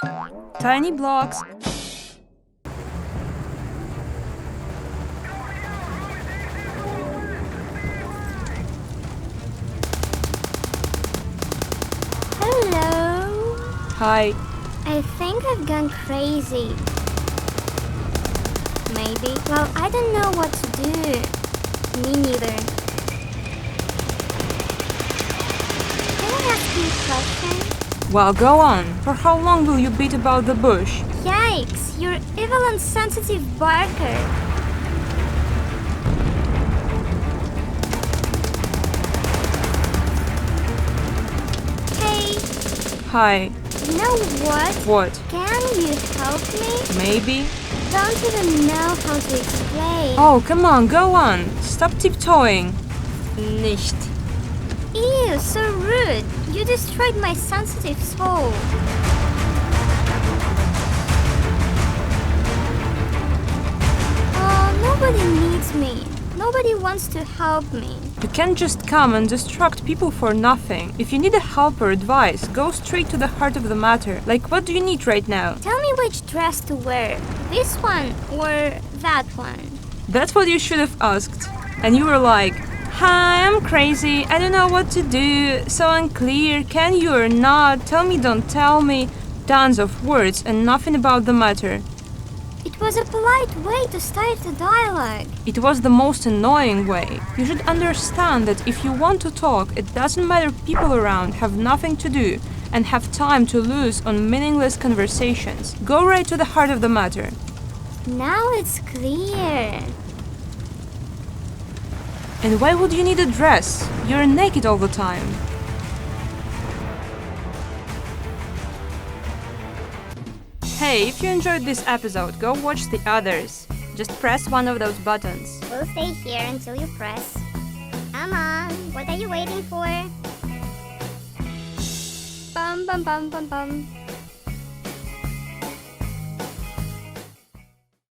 TinyBlocks. Hello. Hi. I think I've gone crazy. Maybe. Well, I don't know what to do. Me neither. Can I ask you a question? Well, go on. For how long will you beat about the bush? Yikes! You're evil and sensitive barker. Hey, Hi. you know what? What? Can you help me? Maybe? Don't even know how to explain. Oh, come on, go on. Stop tiptoeing. Nicht. Ew, so rude. You destroyed my sensitive soul. Oh, nobody needs me. Nobody wants to help me. You can't just come and distract people for nothing. If you need a help or advice, go straight to the heart of the matter. Like, what do you need right now? Tell me which dress to wear. This one or that one? That's what you should have asked. And you were like, hi, I'm crazy. I don't know what to do. So unclear. Can you or not? Tell me, don't tell me. Tons of words and nothing about the matter. It was a polite way to start the dialogue. It was the most annoying way. You should understand that if you want to talk, it doesn't matter people around have nothing to do and have time to lose on meaningless conversations. Go right to the heart of the matter. Now it's clear. And why would you need a dress? You're naked all the time. Hey, if you enjoyed this episode, go watch the others. Just press one of those buttons. We'll stay here until you press. Come on, what are you waiting for? Bum bum bum bum bum.